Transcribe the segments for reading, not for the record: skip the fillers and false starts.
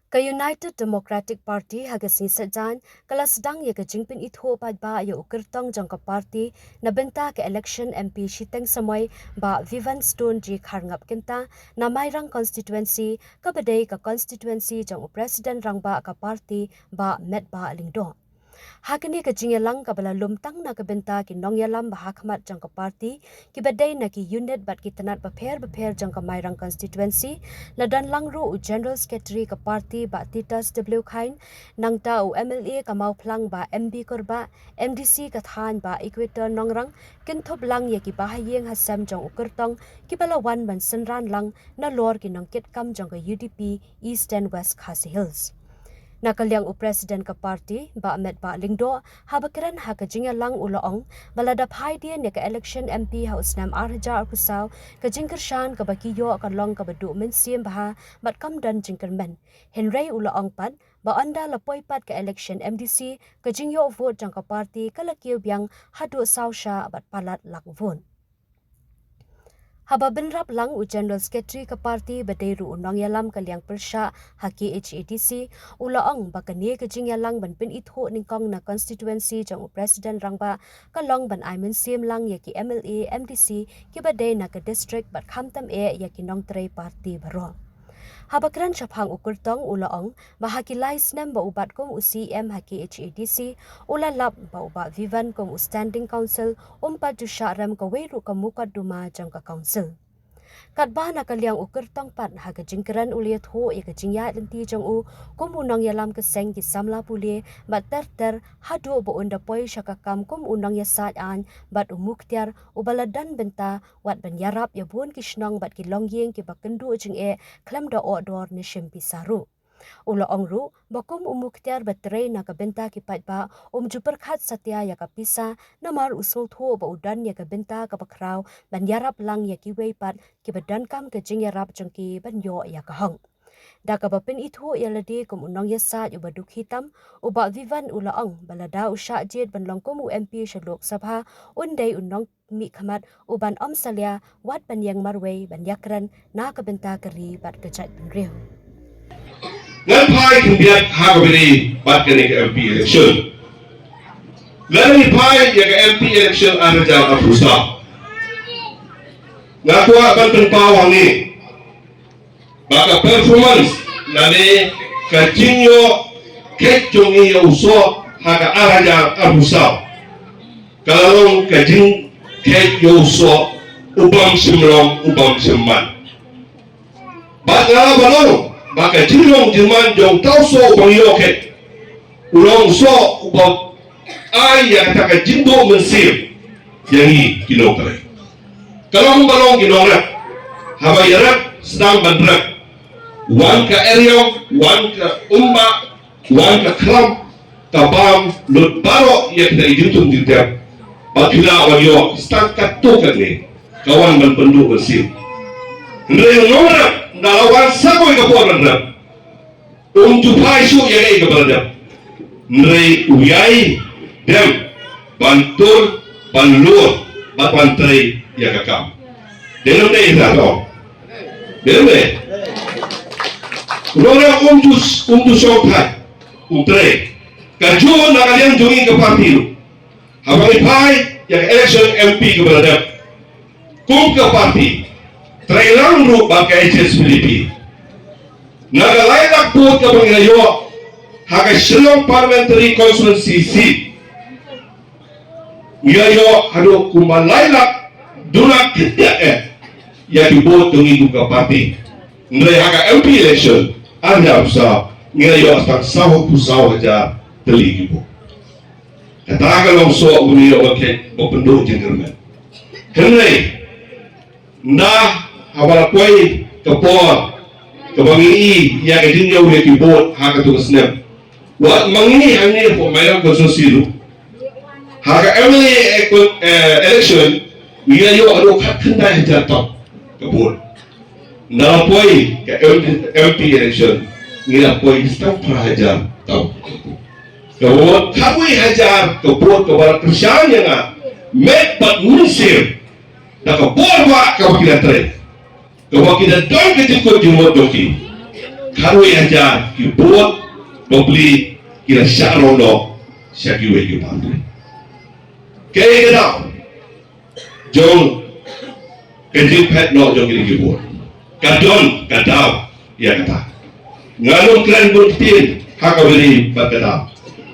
Ka United Democratic Party hagasni sajan kala sedang ya ka jingpin itho pad ba ya ukirtong jang ka party na benta ka election MP shiteng samoy ba Vivan Stone ji kharngap kinta na mairang constituency ka badai ka constituency jang president rang ba ka party ba met ba lingdo. Hakini ka jingelang ka bala lumtang na ka benta ki nongyalam bahakmat jang ka party ki badai na ki unit bat ki tanat beper jang ka mairang constituency ladan langru u general secretary ka party ba Titas W Khain nangta u MLA ka mau plang ba MB korba MDC ka than ba Equator nongrang kinthop lang ya ki bahayeng hasam jang ukertong ki bala wan ban senran lang na lor ki nongkit kam jang ka UDP East and West Khasi Hills. Nakaliang u president ka party ba Ahmed ba Lingdo habakran ha ka jingalang ulaong baladap haidien ya ka election MP House Nam Arja Arkusaw ka jingkershan ka bakiyo ka long ka badu mensim baha bat kam dan jingkermen Henry ulaong pad ba anda lapoy pad ka election MDC ka jingyo vote jang ka party kalakiw biang hadu sawsha bat palat lakvon. Haba benrap lang u General Secretary ka party badairu unang yalam kaliang persya haki HATC ulaong bakani ka jingyalang ban pin itho ningkong na constituency jang president rangba kalong ban aimen sim lang yaki MLA MDC ki badai na ka district bat khamtam yaki nongtray party baro. Habakran syapang ukurtong ulaong bahaki lais nem ba ubat kong UCM haki HADC ulalap ba ubat Vivan kong standing council umpat tu syarem ka weru ka mukat duma jang ka council. Katbah na kaliang ukurtong pat haga jingkeran uliat ho ya ka jingyat lenti jang u kum unang yalam keseng ki samla puli bat ter hadu ba unda poi syakakam kum unang yasat an bat umuktiar ubaladan benta wat ban yarap ya bun kishnong bat ki longyeng ki bakendu jing klam da odor ni shimpi saru. Ula ongru bakum umuktiar baterai na kabenta ki patba juperkhat satya ya kapisa namar usul tho ba udan ya kabenta ka bakrau ban yarap lang ya ki weipat ki badan kam ka jing yarap jengki ban yo ya kahang. Da ka bapin itho ya ladi kum unong yasa yu baduk hitam uba Vivan ula ong balada usha jed ban longkum MP shalok sabha undai unong mi khamat uban omsalya wat ban yang marwei ban yakran na kabenta kari bat kajat ban rew. Ngan pai kumbiat hagabini bat kene ke MP election. Lani pai ya ke MP election ada jang afusa. Ngakua ban penpawang ni. Baka performance nani kajinyo kecungi ya uso haga ada jang afusa. Kalau kajing kec ya uso ubam simlong ubam simman. Bat ngala balong maka jilong jiman jong tau so bang yoket ulong so ubab ay yang taka jindo mensir yang i kinokre kalong balong kinokre haba yarak sedang bandrak wan ka eryong wan ka umma wan ka kram kabam lut baro yang kita ijutum ditep batila wan yo stang katukat ni kawan ban pendu mensir Nrei nomor nalawan sakoy ka po nandap. Tupai su yagay ka baladap. Nrei uyay dem bantur banlur batpantray yagakam. Denom na ito. Denom na. Nora umtusokay. Umtray. Kajuon na kanyang jungin ka partido. Habang ipay yung election MP ka baladap. Kung ka party trailang ru baka HS Philippines. Nagalainak po ka bangayo haga Shillong Parliamentary Constituency seat. Ngayo hado kumalainak dunak kita ya dibot tungi buka parti. Ngai haga MP election anda sa ngayo astak sawo pusaw aja teligi po. Kataga long so uniyo wakit bopendo jengerman. Henry na awal koi kapor kabangi ya kejinnya udah kibot haka tugas nem wat mangi hanya po mayang konsosilu haka MLA election dia yo ado khatna hijatop kabur na poi ke MP election ngira poi stamp hajar tau kabur kabui hajar kabur kabar kerjanya nga met bat munsir na kabur wa kabakilan tren. Kalau kita dong kita ikut jumlah doki, karwe aja ki buat beli kira syarono syakiwe ki parti kaya kena jong kejip pet no jong kiri ki buat kadon kadau ya kata ngalung klan buktin hakawiri bakadau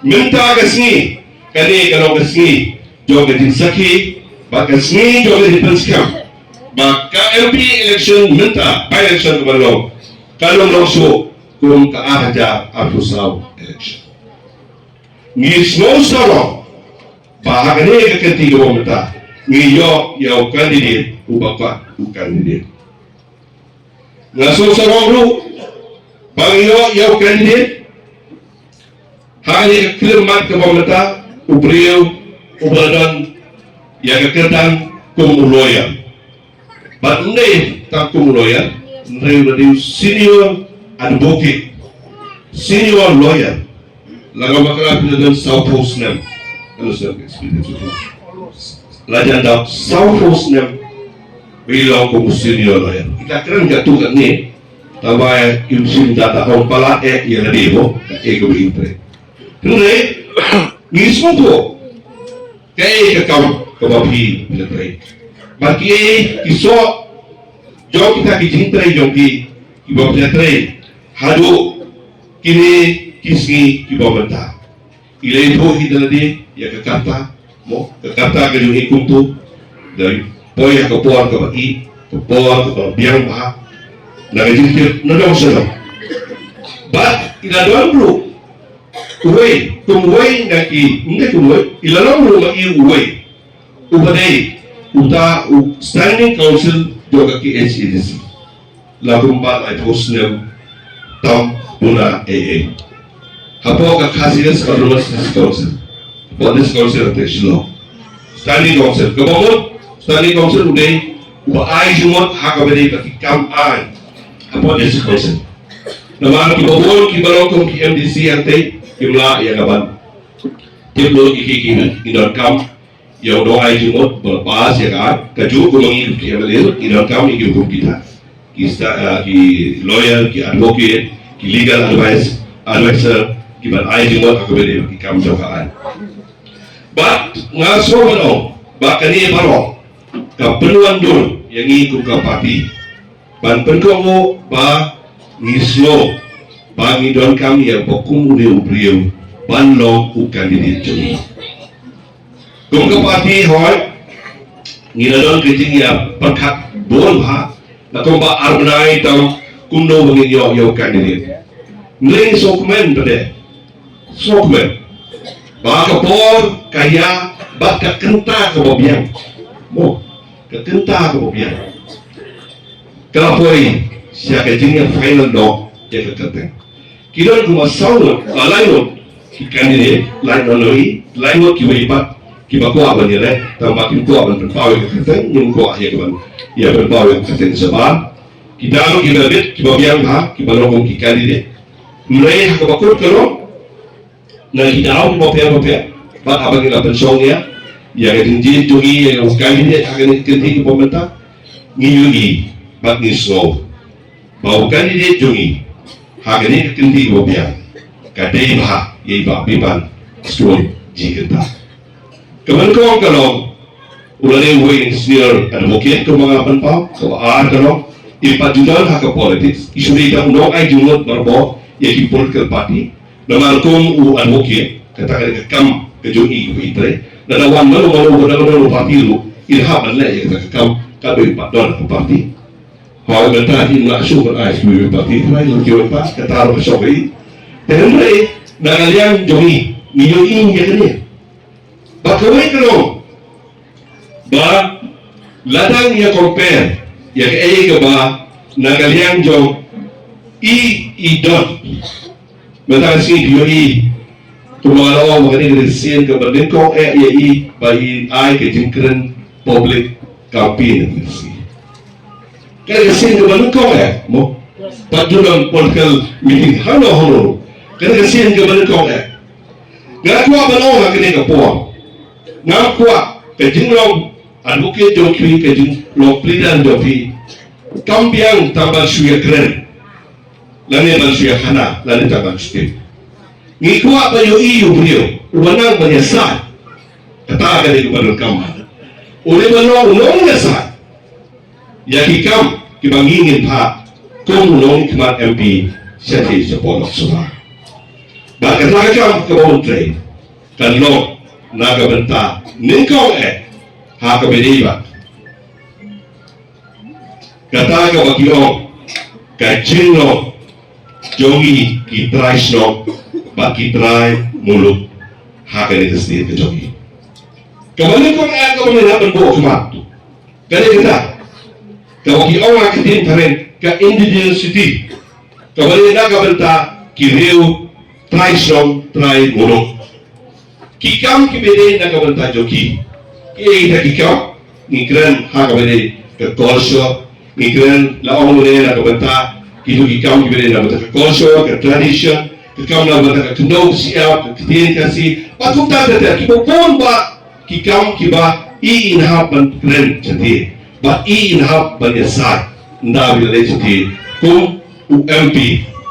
minta kasni kani kalau kasni jong kejip saki bakasni jong kejip penskam maka LP election minta by election kebalong kalau langsung kung kaahaja apusau election ngis no soro bahagane kekanti ko minta ngiyo yaw candidate ubapa u candidate ngaso sarong ru bangiyo yaw candidate hanya kekirmat ke pemerintah ubriu ubradon yang keketan kumuloyan but ne tak kumuloyan ne senior advocate senior lawyer laga makala pinadon South Host nem understand experience lajan dak South Host nem bilang ko senior lawyer kita keren gatukan ni tabay yung data on pala ya debo ego impre Tunai, mismo tu, kaya kakam kabapi pinatray. Bagi iso, jom kita kijintray jom ki iba pinatray. Hado kini kisni iba menta. Ilay ito hidaladi ya kakata mo kakata kayong ikum tu dari poy kapuan kabaki kapuan kababiyang maha nagajintir nadong sa but inadoan bro uway, kumuway na hindi kumuway, ilalong mo mag-i uway. Ubaday, uta, standing council, doga ki HEDC. Lagumba ay post ng tam muna AA. Hapo ka kasiyas ka naman sa council. Hapo this council at law. Standing council. Kapamot, standing council uday, ubaay sumot, hakabaday kakikam ay. Hapo this council. Naman kibabol, kibalong kong ki MDC antay, kimla yang kapan timlo iki idon kam yang doa jumot berpas ya kan kaju kumangi ki amalil idon kam iki hukum kita ki lawyer ki advocate ki legal advisor ki ban ai jumot aku bede ki kam jokaan but ngaso no bakani baro ka penuan dul yang iku ka parti ban penkomo ba ngislo bagi don kami yang bokum uli ubriu banlo u candidate joni kung kapati hoy ngina don kejing ya perkat bol ha na kung ba arnai tang kumno bangin yo candidate ngling sokmen pade sokmen ba kapor kaya ba ka kenta ka bobiang mo ka kenta ka bobiang kalapoy siya kejing ya final do ya ka Kira kuma sawo lain ki candidate lain loi lain ki wipat ki ba ko aban yele tambakin ko aban pawe ka ten yung ko ahya kan ya pawe ka ten saban ki dalo ki babit ki babiang ha ki balong ki candidate mulai ha ka ko kero na ki daw mo pe ba aban ila pensong ya ya dinji tugi yung candidate ha kan kinti ki pomenta ngiyugi ba ni so ba candidate jungi hagani kendi bobia kadai bah yai ba biban stone jiketa kaman ko kalong ulane way senior advocate ko mga panpaw ko kalong ipajudan ha ka politics isuri da no ay jumot barbo yai political party naman kung u advocate kata ka kam ka jungi ko itre na nawan mo party lu irha balle ya ka kam ka be padon party Hal bertadi nak syukur ais bibi parti mai lu kiwa pas katar bersoi tenre nagalian jogi niyo ing ya kene bakawai kero ba ladang ya compare ya ke ba nagalian jog idot betasi dio tumalo magani resien ke berdengko ya ba ai ke jingkren public campaign kaya sin ke balun kau mo padulang political meeting hano kaya sin ke balun kau ngakwa balong ngakini ke puang ngakwa ke jinglong advocate joki ke jinglong plidan joki kambiang tambah suya keren Lani manusia hana, lani tak manusia. Ngikuat banyak iu beliau, wanang banyak sah. Kata akan kepada kamu. Oleh menolak nongnya sah. Ya kikam kibangingin pak, kau nong kemat MP seti sepolok semua. Bahkan lagam kemontre, kan lo naga benta, ningkau haka beriba. Kata ka bagi om, kacing lo, jogi kitrai sno, bagi kitrai mulut, haka ni tersendiri ke jogi. Kembali kau kau mengenai bawa kemat, kali kita, kau bagi om akatin teren ke indigenous city, kembali naga benta kiriu, trai sno, trai mulut. Kikam kibede naga benta jogi, kita kikam, ngikran haka bede ke kolsho. Migran laong mune na kabanta kitu kikam kibere na bata culture ka tradition kikam na bata kendo siya kitin kasi patunta tata kipopon ba kikam kiba inhap ban kren chati ba inhap ban yasat nda bila chati kum UMP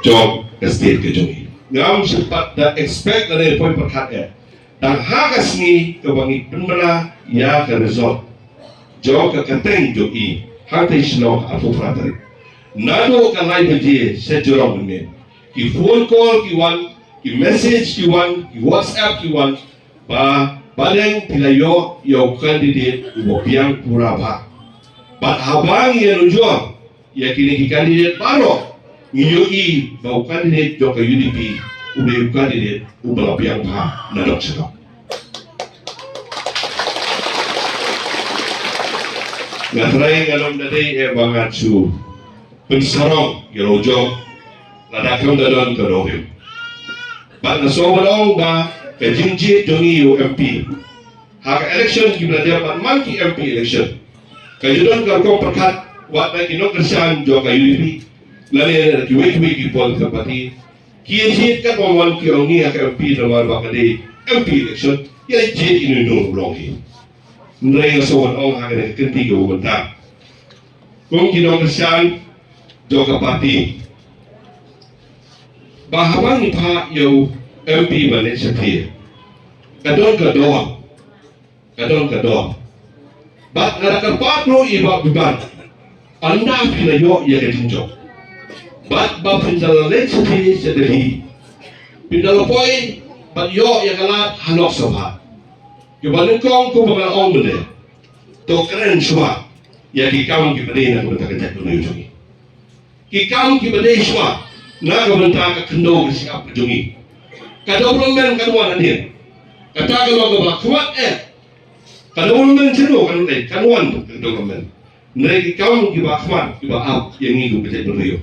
jog ka state ka jogi ngam sepat da expect na ne point perkat dan hagas ni kawangi penmana ya ka result jog ka kanteng jogi hati sino aku pratari. Nado kalai beje sejurang men. Ki phone call ki wan, ki message ki wan, ki WhatsApp ki wan. Ba baleng tilayo yo candidate ubopiang pura ba. But habang yang ujuang ya kini ki candidate baro. Ngiyo I ba candidate jo ka UDP ube candidate ubalapiang ba nadok sedok. Ngatrai ngalom dadai bangat su pensarong gelojong ladakam dadon kadovim. Bat nasobalong ba kajinji jongi UMP. Hak election kibladia pat manki MP election. Kajudon karkong perkat wat na kinong kersan jo ka UDP. Lani kiwe ki pol kapati. Kienjit kat wawan ki ongi hak MP nomor bakade MP election. Yai jit inu longi. Mereka soal orang akan kenti ke ubentar. Kong kinong kesan joka parti. Bahawan pak yau MP balik setia. Kadon. Bat ngadakan patro iba beban. Anda bila yo ia ketinjau. Bat bapendal balik setia sedih. Pindalopoi bat yo ia kalat hanok sabah. Kebalik kong ko mga ong mene. To keren semua. Ya kikam kibade na kubenta kajak dunia jungi. Kikam kibade semua. Na kubenta kendo kesiap jungi. Kadang men kanuan hadir. Kata kalau kebak kuat Kadang men cero kanuan kadang men. Mereka kikam kibak kuat kibak up yang itu kajak dunia.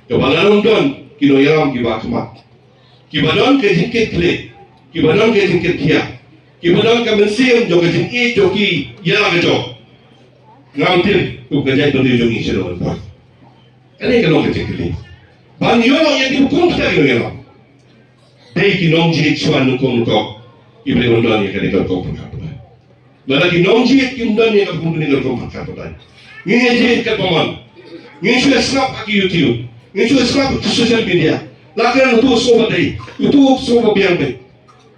Kebalan don kino yaram kibak kuat. Kibadon kejingkit klik. Kibadon kejingkit kia. Kibadon kami siam jogi jin jogi ya kejo ngamtil ku kerja beri jogi selo apa ini kalau kerja kali ban yo yang dihukum kita yo dei kinong jit chuan nukong ibre undon ya kali kau perkara lala kinong jit undon ya kau punya kau perkara ini jit kat paman ini sudah snap aki YouTube ini sudah snap di social media lakukan itu semua dei itu semua biang dei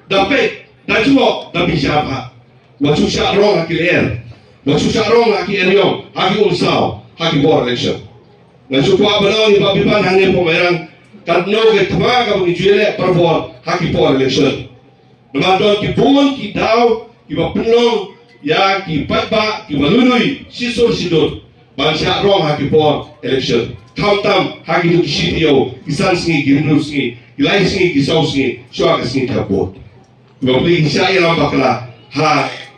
dapat dan semua tapi siapa? Waktu syarong haki leher, waktu syarong haki eriong, haki unsau, haki bor election. Dan supaya benar ni babipan hanya pemerang kadno ke temaga mengijuele perbor haki bor election. Namadon ki buon ki daw ki bapenong ya ki patba ki malunui sisur sidut. Ban syarong haki bor election. Tam haki tu kisitio, kisan singi ki singi, kilai singi ki sau singi, suaka singi kabut. Bagi saya nampak lah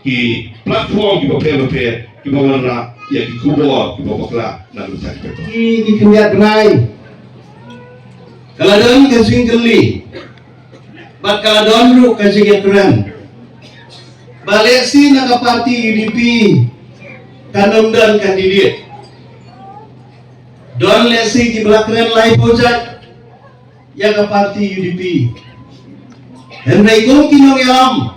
ki platform ki bape ki bawala ya ki kubor ki babakla na lusak peto. Ki kiniat nai. Kaladon kasing keli. Bat kaladon ru kasing keren. Balik si naga parti UDP kanom dan kandidat. Don lesi ki belakren lai pojat ya ka parti UDP. Henry kong kinong yalam.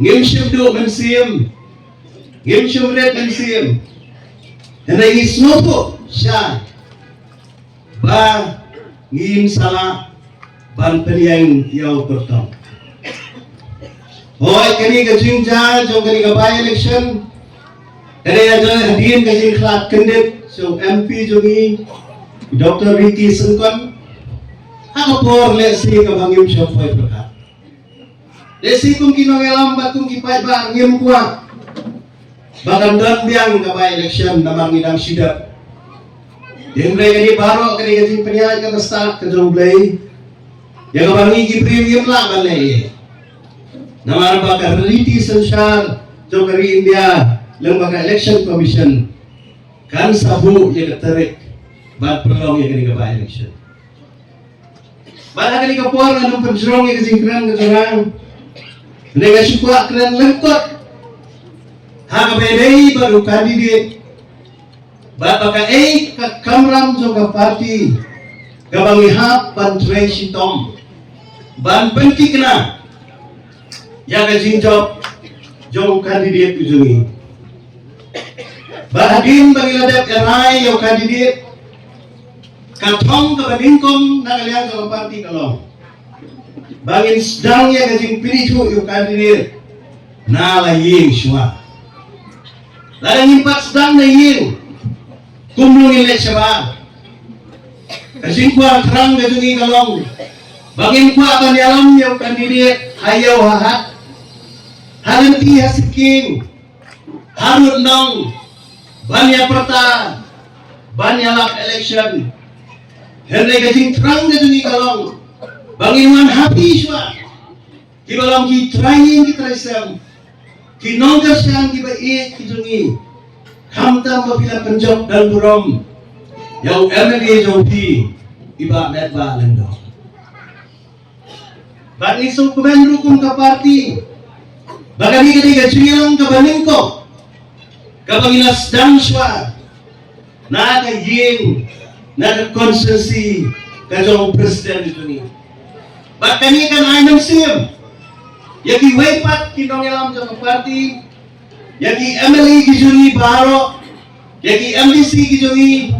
Ngim syubdo mensim. Ngim syubret mensim. Henry isnoto siya. ba ngin sala ban peliang yau pertong. Hoy kani ka jingja jong kani ka by election. Kani aja hadirin ka jing klat kendit so MP jongi Dr. Ricky Sengkon. Ako por le si ka bangim shop hoy perkat. Le si kung kinongelam ba kung kipay ba ngim kwa. Bahkan dan biang ka by election namang idang sidap. Yang mereka ni baru kini kajing penyai ka start ka jong play. Yang kabangi ki premium lah balai. Nama baka reality sensar jong kari India lembaga election commission kan sabu yang keterik bad perlong yang kini ka by election. Bada kini ka por nganong penjrong yang kajing keren ka jorang. Mereka syukwa keren lengkot. Haka bedai baru kandidat. Bapaka ka kamram joka parti gabangi hap ban Tracy Tom ban penting kena ya ka jinjob jong kandidat ujungi bahadin bagi ladap erai yo kandidat katong ka bagingkom nakaliang joka parti kalong bangin sedang ya ka jing pinitu yo kandidat na laying syua ladang impak sedang na ying kumlung ilek syabab kasing kuat terang gajungi kalong bangin kuat akan alam yang kandidat hayau hahat halanti hasiking harut nong banya perta banya lap election henry gajing terang gajungi kalong bangin man happy syua ki balong ki training ki traisam ki nonggar syang ki baik ki jungi Hamta mapila penjok dan burom yang MLA Jopi iba medba lendo. Ban isu kemen rukun ke parti. Bagani ketiga jungilang ke baningko. Kabangilas dangswa. Na ka ying na ka konsensi ka jong presiden itu ni. Bakani kan ainam sim. Yaki wepat kinong alam jong parti. Yaki MLA kijungi baro, yaki MDC kijungi,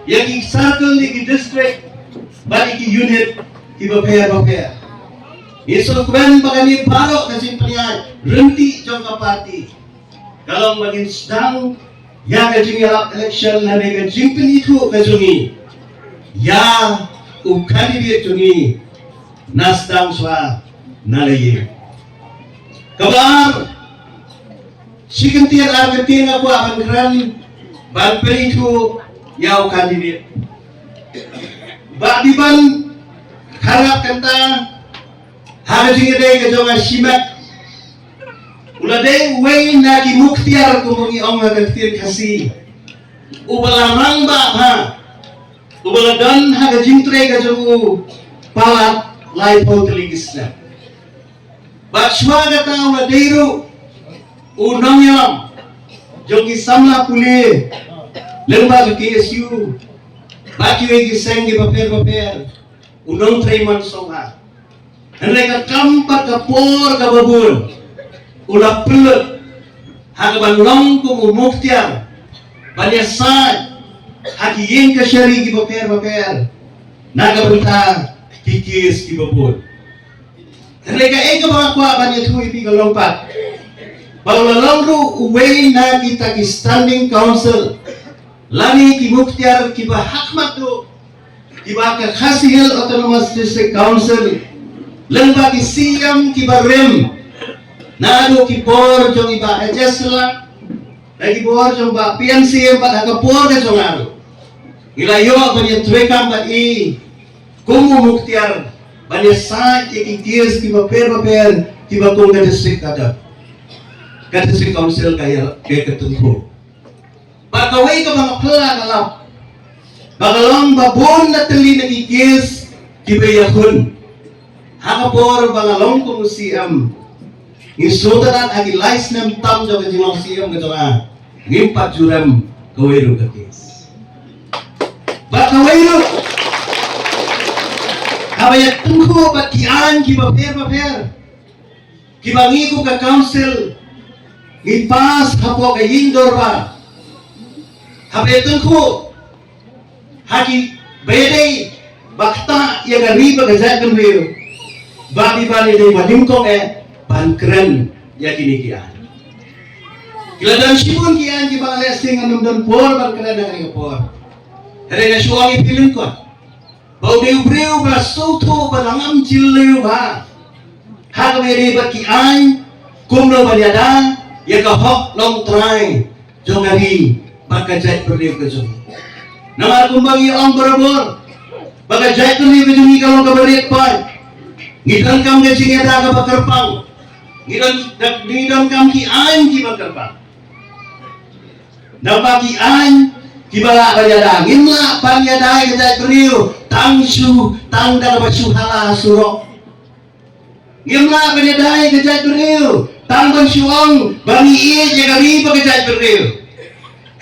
yaki circle di district, bali ki unit ki bapaya. Isu kwen bagani baro kasi penyai renti jongka parti. Kalau bagin sedang ya kajungi alap election na nega jimpin itu kajungi, ya kandidat jungi nasdang swa nalaye. Kabar Sikentir argentin aku akan keren ban peritu yau kandidat. Bak diban harap kenta harus ingedai ke jonga simak. Uladai wei nagi muktiar kumungi onga ketir kasih. Ubala rangba ha. Ubala dan haga jingtre ke jongu palat lai poteligisna. Bak syua kata uladai ru unang yalam jogi samla puli lembaga KSU baki wegi sengi paper unang traiman songa mereka kampat kapor kababul ulah pelut haga banong kum muktiar banyak saat haki yang kasyari ki paper naga benta kikis ki babul mereka eka bakwa banyak thui pi galompat Balalangru uway na kita ki standing council lani ki muktiar ki ba hakmat do ki ba ka Khasi Autonomous District Council lemba ki siyam ki ba rem na do ki bor jong iba ejesla lagi bor jong ba PNC ba ka bor ka jong aro ilayo ba ni twekam ba i kumu muktiar ba ni sa ki kies ki ba per ki ba kong district kada District Council kaya ketumpo. Pagkaway ka mga pala kalap. Bagalong babon na tali na kikis kibayakun. Hakapor bagalong kong siyam. Insultanan agi lais nem tam jo kajimang siyam ka nga. Ngimpat juram kawero kakis. Bakawero. Kabayat tungko ba't kiaan kibaper. Kibangi ko ka council. Ngipas hapo kay Indor ba? Habetun ko haki Bede bakta ya gari bagajat kan rio. Babi bani dei wadimkong ban keren ya kini kian. Kila dan sibun kian ki bang lesing anum dan por ban keren dengan por. Hari na suami pilih kot. Bau deu breu ba soto ba langam cileu ba. Hak meri ba kian kumno ba yada ya ka hok long try jongari bagajat berdeu ke jong. Nama kumbangi ong berabur. Bagajat ni bejungi kalau kabarit pa. Ngidan kam ke sini ada ka bakarpang. Ngidan kam ki an ki bakarpang. Nabaki an ki bala bayada ngimla panyada ke beriu tangsu tangda basu hala suro. Ngimla bayada ke beriu tangban suong bani ie jagari bagajat beriu.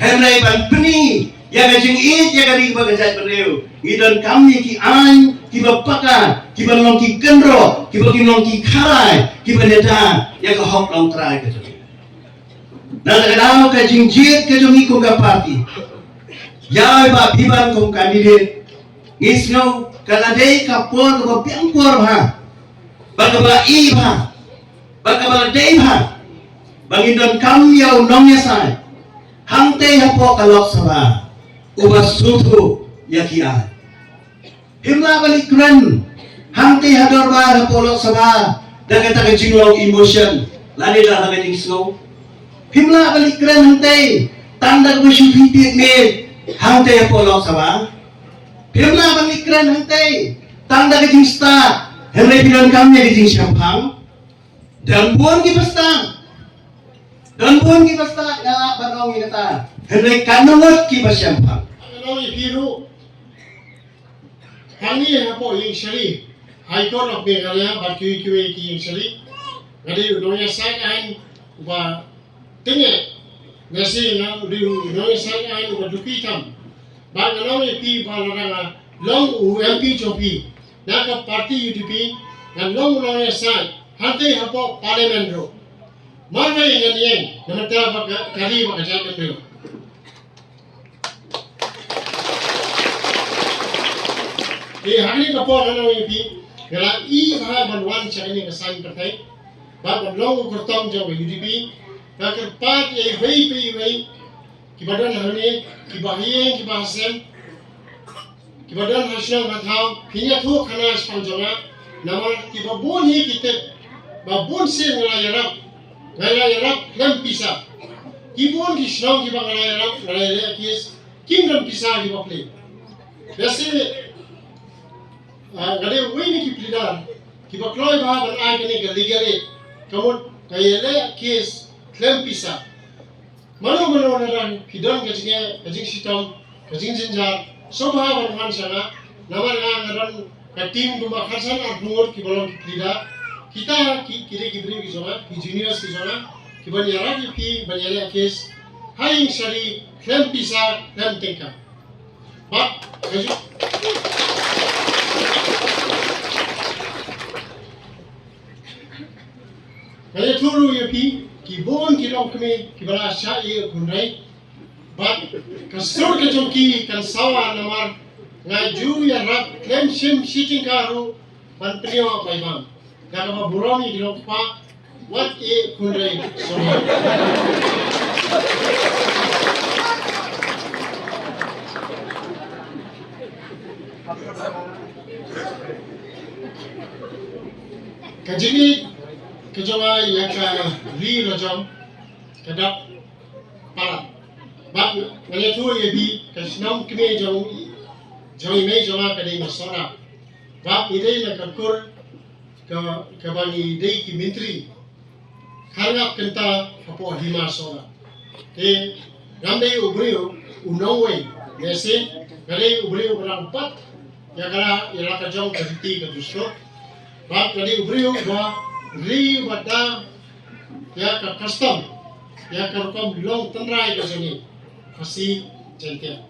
Henry ban peni ya gajing it ya gari bagajat beriu. Ngidan kami ki an ki bapaka ki balong ki kendro ki balong ki karai ki baneda ya ka hok long try ke jong. Na kadang ka jingjit ke jong ikong ka party. Ya ba biban kong candidate. Ngisno kalade ka por ko piang por ha. Bagabala i ha. Bagabala dei ha. Bangindon kam yaw nong ya sai. Hangte ha po kalok saba. Ubas sutu ya kian. Himla balik keren. Hangte ha dorbar ha po lok saba. Dagat ka jinglong emotion. Lani dah ha jing snow. Himla balik keren hangte. Tanda ko syufitik ni. Hangte ya po lok saba. Himla balik keren hangte. Tanda ka jing sta. Hemre pinon kami ya jing syampang. Dan buon ki basta. Dan buon ki basta na banong inata. Hemre kanongot ki basyampang. Ano ipiru Hani hapo yung shari High Court of Meghalaya barkiwi ki yung shari ngadi udonya sakan uba tinge nasi na udonya sakan uba dupitam ba ngano ipi ba laranga long UMP chopi naka party UDP ngan long udonya sak hante hapo parliament ro marga yang yang namata ba kali ba kajakan ro. Hari ni kapor ano ipi, kalau i bah banwan cakap ni kesan terkait, bah banlong kurtong jauh UDP, kalau part ye hei, kibadan hari kibahiyeng kibahasem, kibadan hasil matau, pinya tu kena sepanjangnya, nama kibabun hi kita, babun se ngalayarap lem pisah, kibun kisnong kibang ngalayarap kis, kingdom pisah kibapli, biasa gade wini ki plidar ki bakloy ba ban ay kani ga legally kamot kayele case claim pisa mano na ran pidon ga jing sitom ga jing jinjar so ba ban han sana namar ga ran ka team duma kharsan ar bungor ki bolon ki plida kita ki bri ki zona ki juniors ki zona ki ban yara ki ban yele case haing shari claim pisa claim tenka ba Kaya turu ya pi, kibon kilong kami kibala siya iya kunray, bat kasur ke jongki kan sawa namar ngaju ya rap klem sim siting karu pan priyo paimang, kaya maburomi kilong pa wat iya kunray soya. Kajini kejawa yang ri rajam kadap parat bab ngaya tu ye bi kasnam kme jong me jonga kadai masora bab idei na kakur ka bani dei ki menteri kharngap kenta apo hima sora te rambe ubreu unawai nese kadai ubreu berang pat ya kala ya ka jong ka ti ka dusro bab kadai ubreu ba ri wada ya ka custom ya ka rukam long tandrai ka sini kasi jentia